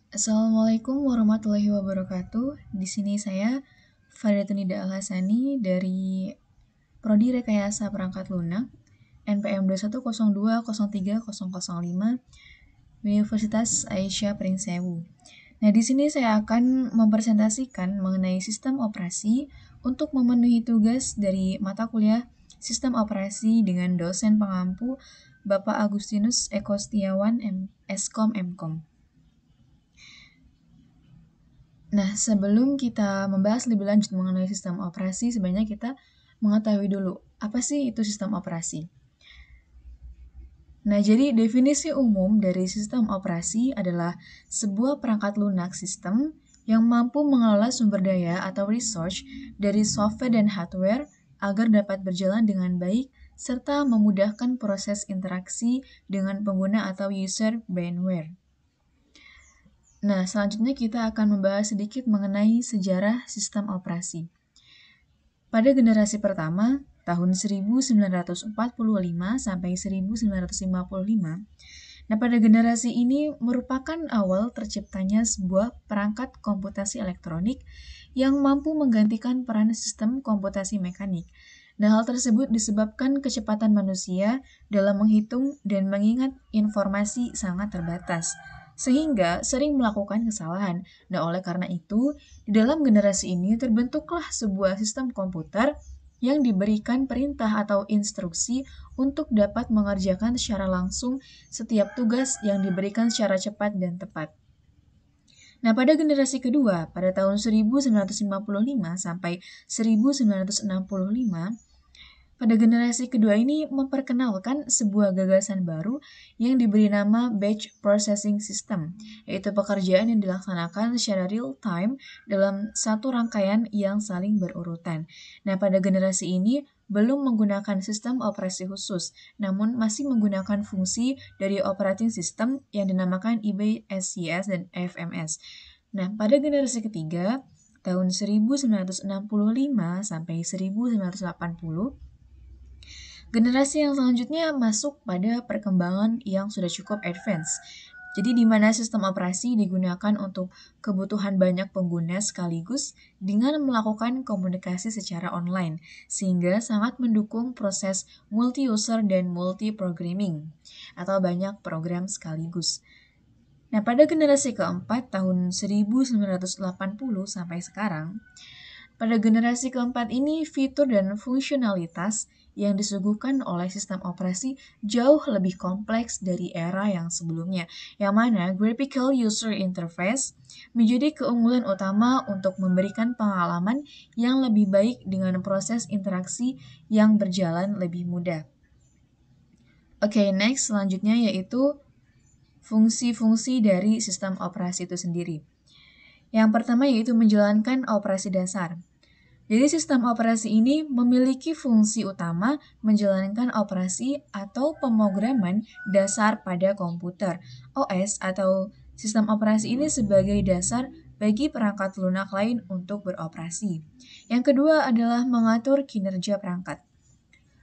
Assalamualaikum warahmatullahi wabarakatuh. Di sini saya Faridatunida Al-Hasani dari Prodi Rekayasa Perangkat Lunak NPM 2102030005 Universitas Aisyah Pringsewu. Nah, di sini saya akan mempresentasikan mengenai sistem operasi untuk memenuhi tugas dari mata kuliah Sistem Operasi dengan dosen pengampu Bapak Agustinus Eko Setiawan, Eskom Mkom. Nah, sebelum kita membahas lebih lanjut mengenai sistem operasi, sebenarnya kita mengetahui dulu apa sih itu sistem operasi. Nah, jadi definisi umum dari sistem operasi adalah sebuah perangkat lunak sistem yang mampu mengelola sumber daya atau resource dari software dan hardware agar dapat berjalan dengan baik serta memudahkan proses interaksi dengan pengguna atau user bandware. Nah, selanjutnya kita akan membahas sedikit mengenai sejarah sistem operasi. Pada generasi pertama, tahun 1945 sampai 1955, nah pada generasi ini merupakan awal terciptanya sebuah perangkat komputasi elektronik yang mampu menggantikan peran sistem komputasi mekanik. Nah, hal tersebut disebabkan kecepatan manusia dalam menghitung dan mengingat informasi sangat terbatas, sehingga sering melakukan kesalahan. Nah, oleh karena itu, di dalam generasi ini terbentuklah sebuah sistem komputer yang diberikan perintah atau instruksi untuk dapat mengerjakan secara langsung setiap tugas yang diberikan secara cepat dan tepat. Nah, pada generasi kedua, pada tahun 1955 sampai 1965, pada generasi kedua ini memperkenalkan sebuah gagasan baru yang diberi nama Batch Processing System, yaitu pekerjaan yang dilaksanakan secara real-time dalam satu rangkaian yang saling berurutan. Nah, pada generasi ini belum menggunakan sistem operasi khusus, namun masih menggunakan fungsi dari operating system yang dinamakan IBSCS dan FMS. Nah, pada generasi ketiga, tahun 1965 sampai 1980, generasi yang selanjutnya masuk pada perkembangan yang sudah cukup advance. Jadi di mana sistem operasi digunakan untuk kebutuhan banyak pengguna sekaligus dengan melakukan komunikasi secara online, sehingga sangat mendukung proses multi-user dan multi-programming, atau banyak program sekaligus. Nah, pada generasi keempat tahun 1980 sampai sekarang, pada generasi keempat ini, fitur dan fungsionalitas yang disuguhkan oleh sistem operasi jauh lebih kompleks dari era yang sebelumnya, yang mana graphical user interface menjadi keunggulan utama untuk memberikan pengalaman yang lebih baik dengan proses interaksi yang berjalan lebih mudah. Oke, next selanjutnya yaitu fungsi-fungsi dari sistem operasi itu sendiri. Yang pertama yaitu menjalankan operasi dasar. Jadi sistem operasi ini memiliki fungsi utama menjalankan operasi atau pemrograman dasar pada komputer. OS atau sistem operasi ini sebagai dasar bagi perangkat lunak lain untuk beroperasi. Yang kedua adalah mengatur kinerja perangkat.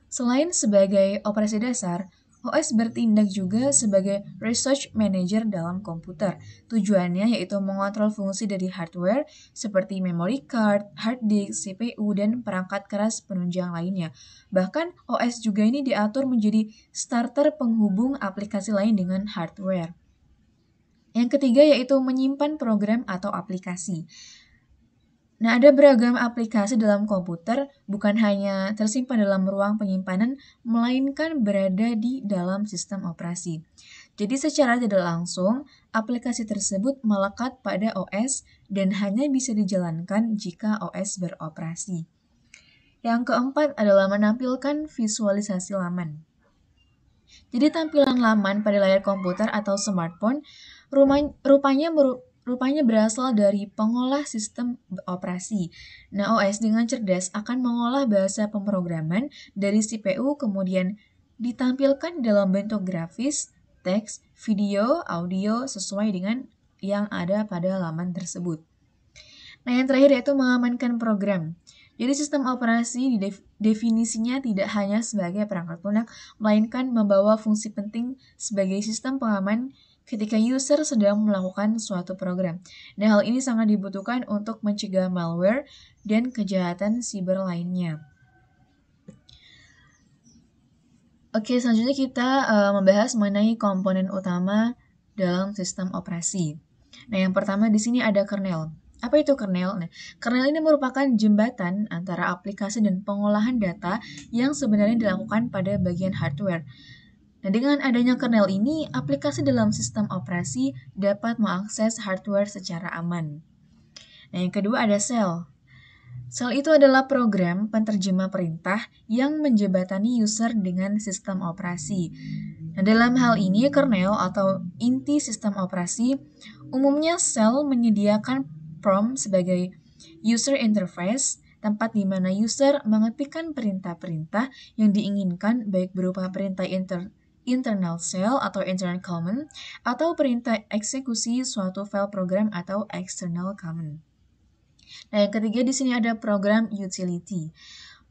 Selain sebagai operasi dasar, OS bertindak juga sebagai research manager dalam komputer. Tujuannya yaitu mengontrol fungsi dari hardware seperti memory card, hard disk, CPU, dan perangkat keras penunjang lainnya. Bahkan OS juga ini diatur menjadi starter penghubung aplikasi lain dengan hardware. Yang ketiga yaitu menyimpan program atau aplikasi. Nah, ada beragam aplikasi dalam komputer, bukan hanya tersimpan dalam ruang penyimpanan, melainkan berada di dalam sistem operasi. Jadi secara tidak langsung, aplikasi tersebut melekat pada OS dan hanya bisa dijalankan jika OS beroperasi. Yang keempat adalah menampilkan visualisasi laman. Jadi tampilan laman pada layar komputer atau smartphone rupanya berasal dari pengolah sistem operasi. Nah, OS dengan cerdas akan mengolah bahasa pemrograman dari CPU kemudian ditampilkan dalam bentuk grafis, teks, video, audio sesuai dengan yang ada pada laman tersebut. Nah, yang terakhir yaitu mengamankan program. Jadi sistem operasi definisinya tidak hanya sebagai perangkat lunak, melainkan membawa fungsi penting sebagai sistem pengaman ketika user sedang melakukan suatu program. Nah, hal ini sangat dibutuhkan untuk mencegah malware dan kejahatan siber lainnya. Oke, selanjutnya kita membahas mengenai komponen utama dalam sistem operasi. Nah, yang pertama di sini ada kernel. Apa itu kernel? Nah, kernel ini merupakan jembatan antara aplikasi dan pengolahan data yang sebenarnya dilakukan pada bagian hardware. Nah, dengan adanya kernel ini, aplikasi dalam sistem operasi dapat mengakses hardware secara aman. Nah, yang kedua ada sel. Sel itu adalah program penterjemah perintah yang menjembatani user dengan sistem operasi. Nah, dalam hal ini, kernel atau inti sistem operasi, umumnya sel menyediakan prompt sebagai user interface, tempat di mana user mengetikkan perintah-perintah yang diinginkan baik berupa perintah internal shell atau internal command atau perintah eksekusi suatu file program atau external command. Nah, yang ketiga di sini ada program utility.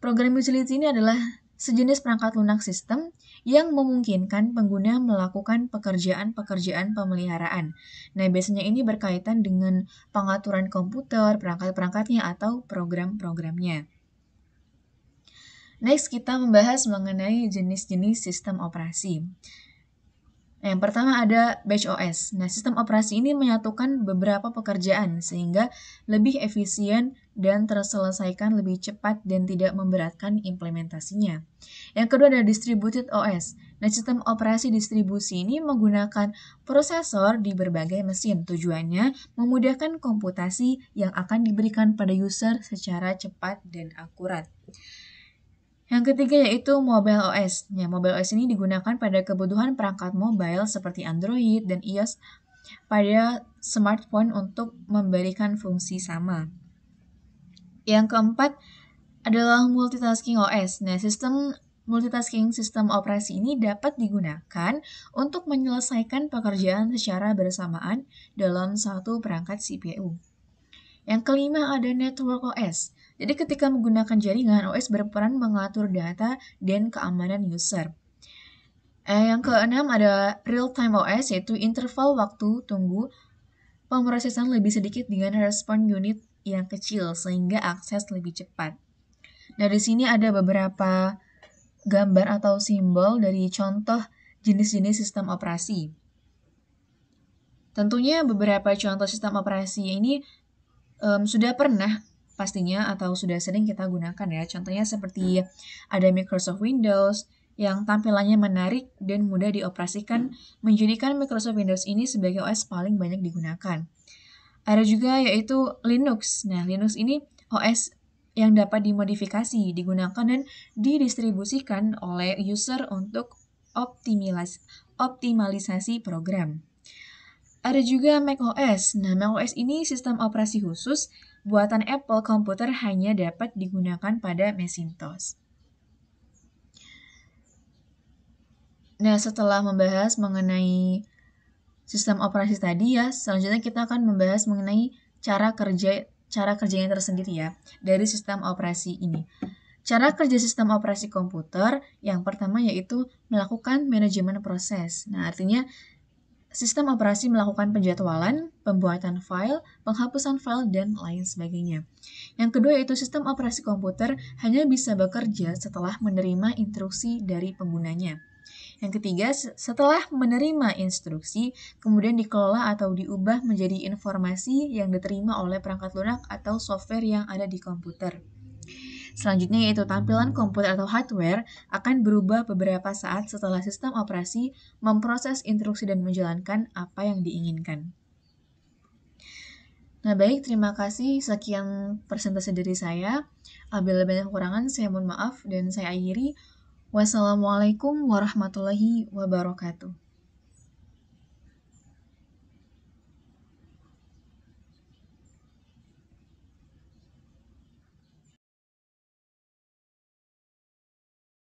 Program utility ini adalah sejenis perangkat lunak sistem yang memungkinkan pengguna melakukan pekerjaan-pekerjaan pemeliharaan. Nah, biasanya ini berkaitan dengan pengaturan komputer, perangkat-perangkatnya, atau program-programnya. Next, kita membahas mengenai jenis-jenis sistem operasi. Yang pertama ada Batch OS. Nah, sistem operasi ini menyatukan beberapa pekerjaan sehingga lebih efisien dan terselesaikan lebih cepat dan tidak memberatkan implementasinya. Yang kedua ada Distributed OS. Nah, sistem operasi distribusi ini menggunakan prosesor di berbagai mesin. Tujuannya memudahkan komputasi yang akan diberikan pada user secara cepat dan akurat. Yang ketiga yaitu Mobile OS. Ya, Mobile OS ini digunakan pada kebutuhan perangkat mobile seperti Android dan iOS pada smartphone untuk memberikan fungsi sama. Yang keempat adalah Multitasking OS. Nah, sistem multitasking sistem operasi ini dapat digunakan untuk menyelesaikan pekerjaan secara bersamaan dalam satu perangkat CPU. Yang kelima ada Network OS. Jadi ketika menggunakan jaringan, OS berperan mengatur data dan keamanan user. Yang keenam ada Real-Time OS, yaitu interval waktu tunggu pemrosesan lebih sedikit dengan respon unit yang kecil sehingga akses lebih cepat. Nah, di sini ada beberapa gambar atau simbol dari contoh jenis-jenis sistem operasi. Tentunya beberapa contoh sistem operasi ini sudah pernah pastinya atau sudah sering kita gunakan ya. Contohnya seperti ada Microsoft Windows yang tampilannya menarik dan mudah dioperasikan, menjadikan Microsoft Windows ini sebagai OS paling banyak digunakan. Ada juga yaitu Linux. Nah, Linux ini OS yang dapat dimodifikasi, digunakan dan didistribusikan oleh user untuk optimalisasi program. Ada juga macOS. Nah, macOS ini sistem operasi khusus buatan Apple komputer hanya dapat digunakan pada Macintosh. Nah, setelah membahas mengenai sistem operasi tadi ya, selanjutnya kita akan membahas mengenai cara kerjanya tersendiri ya dari sistem operasi ini. Cara kerja sistem operasi komputer yang pertama yaitu melakukan manajemen proses. Nah, artinya sistem operasi melakukan penjadwalan, pembuatan file, penghapusan file, dan lain sebagainya. Yang kedua yaitu sistem operasi komputer hanya bisa bekerja setelah menerima instruksi dari penggunanya. Yang ketiga, setelah menerima instruksi, kemudian dikelola atau diubah menjadi informasi yang diterima oleh perangkat lunak atau software yang ada di komputer. Selanjutnya yaitu tampilan komputer atau hardware akan berubah beberapa saat setelah sistem operasi memproses instruksi dan menjalankan apa yang diinginkan. Nah baik, terima kasih. Sekian presentasi dari saya. Apabila banyak kekurangan, saya mohon maaf dan saya akhiri. Wassalamualaikum warahmatullahi wabarakatuh.